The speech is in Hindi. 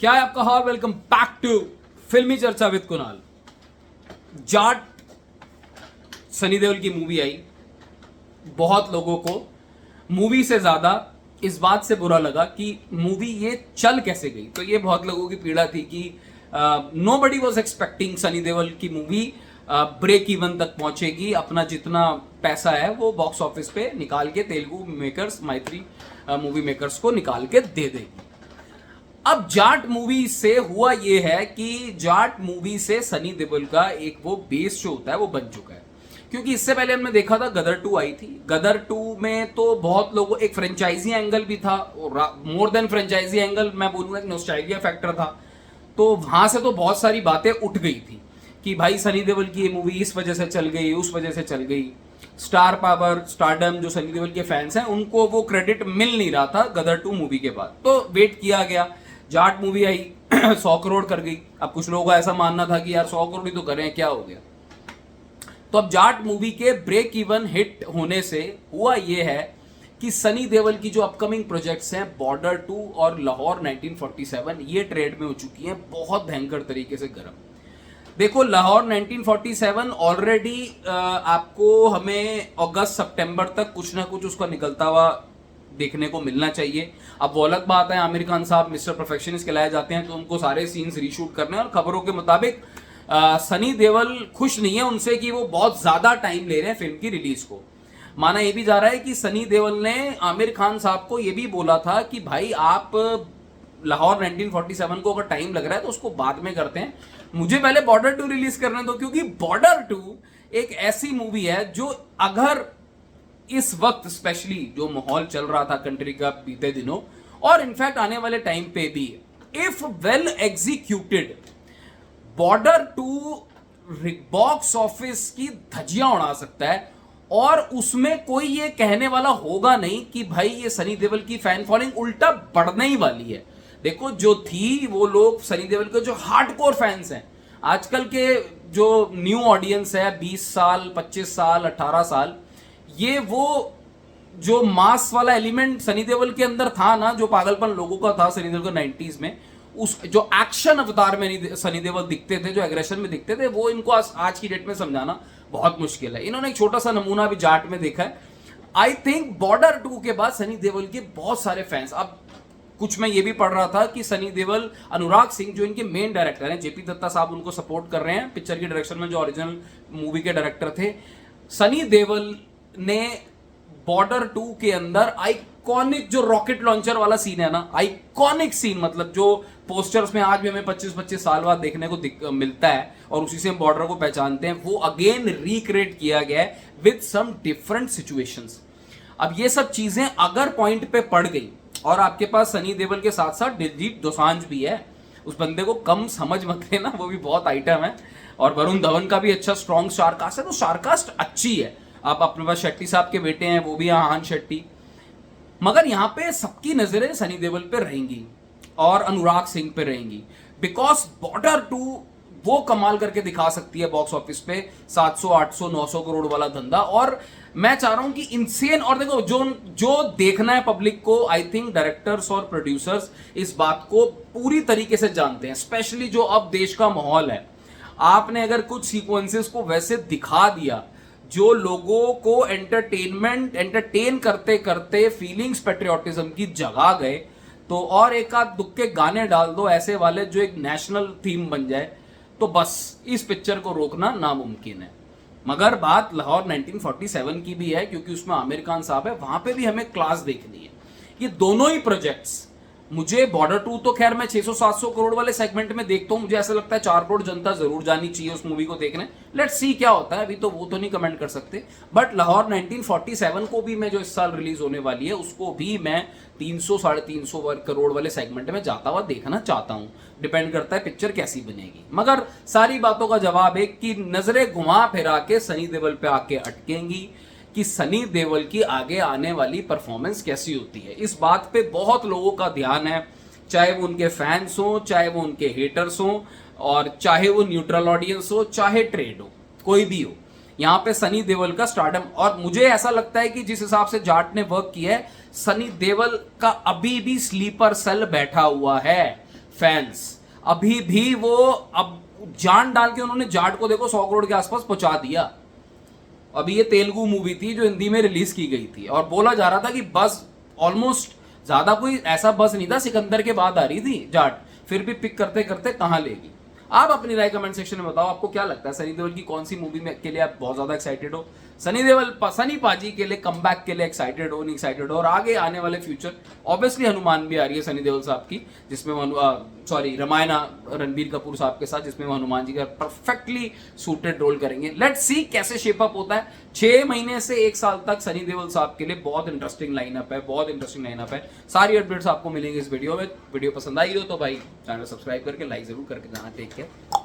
क्या है आपका हाल? वेलकम बैक टू फिल्मी चर्चा विद कुणाल। जाट सनी देओल की मूवी आई। बहुत लोगों को मूवी से ज्यादा इस बात से बुरा लगा कि मूवी ये चल कैसे गई। तो ये बहुत लोगों की पीड़ा थी कि nobody was expecting Sunny Deol की मूवी ब्रेक इवन तक पहुंचेगी, अपना जितना पैसा है वो बॉक्स ऑफिस पे निकाल के तेलुगु मेकर्स, मैत्री मूवी मेकर्स को निकाल के दे देगी। अब जाट मूवी से हुआ ये है कि जाट मूवी से सनी देओल का एक वो बेस जो होता है वो बन चुका है। क्योंकि इससे पहले हमने देखा था गदर 2 आई थी। गदर 2 में तो बहुत लोगों, एक फ्रेंचाइजी एंगल भी था, मोर देन फ्रेंचाइजी एंगल मैं बोलूंगा एक नॉस्टैल्जिया फैक्टर था। तो वहां से तो बहुत सारी बातें उठ गई थी कि भाई सनी देओल की ये मूवी इस वजह से चल गई, उस वजह से चल गई। स्टार पावर, स्टारडम जो सनी देओल के फैंस हैं उनको वो क्रेडिट मिल नहीं रहा था गदर 2 मूवी के बाद। तो वेट किया गया, जाट मूवी आई 100 करोड़ कर गई। अब कुछ लोगों का ऐसा मानना था कि यार 100 करोड़ ही तो करें, क्या हो गया। तो अब जाट मूवी के ब्रेक इवन हिट होने से हुआ ये है कि सनी देओल की जो अपकमिंग प्रोजेक्ट्स हैं बॉर्डर 2 और लाहौर 1947 ये ट्रेड में हो चुकी हैं बहुत भयंकर तरीके से गर्म। देखो लाहौर 1947 ऑलरेडी आपको हमें अगस्त सितंबर तक कुछ ना कुछ उसका निकलता हुआ देखने को मिलना चाहिए। अब वो अलग बात है, आमिर खान साहब मिस्टर परफेक्शनिस्ट कहलाए जाते हैं तो उनको सारे सीन्स रीशूट करने, और खबरों के मुताबिक सनी देओल खुश नहीं है उनसे कि वो बहुत ज्यादा टाइम ले रहे हैं फिल्म की रिलीज को। माना यह भी जा रहा है कि सनी देओल ने आमिर खान साहब को यह भी बोला था कि भाई आप लाहौर 1947 को अगर टाइम लग रहा है तो उसको बाद में करते हैं, मुझे पहले बॉर्डर 2 रिलीज करने दो। क्योंकि बॉर्डर 2 एक ऐसी मूवी है जो अगर इस वक्त स्पेशली जो माहौल चल रहा था कंट्री का बीते दिनों और इनफैक्ट आने वाले टाइम पे भी, if well executed, border 2 box office की धज्जियां उड़ा सकता है। और उसमें कोई ये कहने वाला होगा नहीं कि भाई ये सनी देओल की फैन फॉलोइंग उल्टा बढ़ने ही वाली है। देखो जो थी वो लोग सनी देओल के जो हार्डकोर फैंस हैं, आजकल के जो न्यू ऑडियंस है 20 साल 25 साल 18 साल, ये वो जो मास वाला एलिमेंट सनी देओल के अंदर था ना, जो पागलपन लोगों का था सनी देओल को 90s में, उस जो एक्शन अवतार में सनी देओल दिखते थे, जो एग्रेशन में दिखते थे, वो इनको आज की डेट में समझाना बहुत मुश्किल है। इन्होंने एक छोटा सा नमूना भी जाट में देखा है। आई थिंक बॉर्डर 2 के बाद सनी देओल के बहुत सारे फैंस, अब कुछ मैं ये भी पढ़ रहा था कि सनी देओल, अनुराग सिंह जो इनके मेन डायरेक्टर हैं, जेपी दत्ता साहब उनको सपोर्ट कर रहे हैं पिक्चर की डायरेक्शन में, जो ओरिजिनल मूवी के डायरेक्टर थे। सनी देओल ने बॉर्डर 2 के अंदर आइकॉनिक जो रॉकेट लॉन्चर वाला सीन है ना, आइकॉनिक सीन, मतलब जो पोस्टर्स में आज भी हमें 25-25 साल बाद देखने को मिलता है और उसी से हम बॉर्डर को पहचानते हैं, वो अगेन रिक्रिएट किया गया है विद सम डिफरेंट सिचुएशंस। अब ये सब चीजें अगर पॉइंट पे पड़ गई और आपके पास सनी देओल के साथ साथ दिलजीत दोसांझ भी है, उस बंदे को कम समझ मत लेना, वो भी बहुत आइटम है। और वरुण धवन का भी अच्छा स्ट्रॉन्ग स्टारकास्ट है, तो स्टारकास्ट अच्छी है। आप अपने पास शेट्टी साहब के बेटे हैं, वो भी आहान शेट्टी। मगर यहां पे सबकी नजरें सनी देओल पे रहेंगी और अनुराग सिंह पे रहेंगी, बिकॉज बॉर्डर 2 वो कमाल करके दिखा सकती है बॉक्स ऑफिस पे 700 800 900 करोड़ वाला धंधा। और मैं चाह रहा हूं कि इंसेन, और देखो जो देखना है पब्लिक को, आई थिंक डायरेक्टर्स और प्रोड्यूसर्स इस बात को पूरी तरीके से जानते हैं, स्पेशली जो अब देश का माहौल है। आपने अगर कुछ सीक्वेंसेस को वैसे दिखा दिया जो लोगों को एंटरटेन करते करते फीलिंग्स पेट्रियोटिज्म की जगा गए, तो और एक आध दुख के गाने डाल दो ऐसे वाले जो एक नेशनल थीम बन जाए, तो बस इस पिक्चर को रोकना नामुमकिन है। मगर बात लाहौर 1947 की भी है, क्योंकि उसमें आमिर खान साहब है, वहां पे भी हमें क्लास देखनी है। ये दोनों ही प्रोजेक्ट्स, मुझे बॉर्डर 2 तो खैर मैं 600-700 करोड़ वाले सेगमेंट में देखता हूं, मुझे ऐसा लगता है 4 करोड़ जनता जरूर जानी चाहिए उस मूवी को देखने। लेट्स सी क्या होता है, अभी तो वो तो नहीं कमेंट कर सकते। बट लाहौर 1947 को भी मैं, जो इस साल रिलीज होने वाली है, उसको भी मैं 300-350 करोड़ वाले सेगमेंट में जाता हुआ देखना चाहता हूं। डिपेंड करता है पिक्चर कैसी बनेगी। मगर सारी बातों का जवाब एक कि नजरें घुमा फिरा के सनी देओल पे आके अटकेंगी कि सनी देओल की आगे आने वाली परफॉर्मेंस कैसी होती है। इस बात पे बहुत लोगों का ध्यान है, चाहे वो उनके फैंस हो, चाहे वो उनके हेटर्स हो, और चाहे वो न्यूट्रल ऑडियंस हो, चाहे ट्रेड हो, कोई भी हो। यहाँ पे सनी देओल का स्टारडम, और मुझे ऐसा लगता है कि जिस हिसाब से जाट ने वर्क किया है, सनी देओल का अभी भी स्लीपर सेल बैठा हुआ है। फैंस अभी भी वो अब जान डाल के उन्होंने जाट को देखो 100 करोड़ के आसपास पहुंचा दिया। अभी ये तेलुगु मूवी थी जो हिंदी में रिलीज की गई थी और बोला जा रहा था कि बस ऑलमोस्ट ज्यादा कोई ऐसा बस नहीं था, सिकंदर के बाद आ रही थी जाट, फिर भी पिक करते करते कहां लेगी। आप अपनी राय कमेंट सेक्शन में बताओ, आपको क्या लगता है सनी देओल की कौन सी मूवी में के लिए आप बहुत ज्यादा एक्साइटेड हो? सनी पाजी के लिए कमबैक के लिए एक्साइटेड हो, नहीं एक्साइटेड हो? और आगे आने वाले फ्यूचर ऑब्वियसली हनुमान भी आ रही है सनी देओल साहब की, जिसमें रामायणा रणबीर कपूर साहब के साथ, जिसमें वो हनुमान जी का परफेक्टली सूटेड रोल करेंगे। लेट्स सी कैसे शेप अप होता है। 6 महीने से 1 साल तक सनी देओल साहब के लिए बहुत इंटरेस्टिंग लाइनअप है, बहुत इंटरेस्टिंग लाइनअप है। सारी अपडेट्स आपको मिलेंगी इस वीडियो में। वीडियो पसंद आई हो तो भाई चैनल सब्सक्राइब करके लाइक जरूर करके जाना। Take care.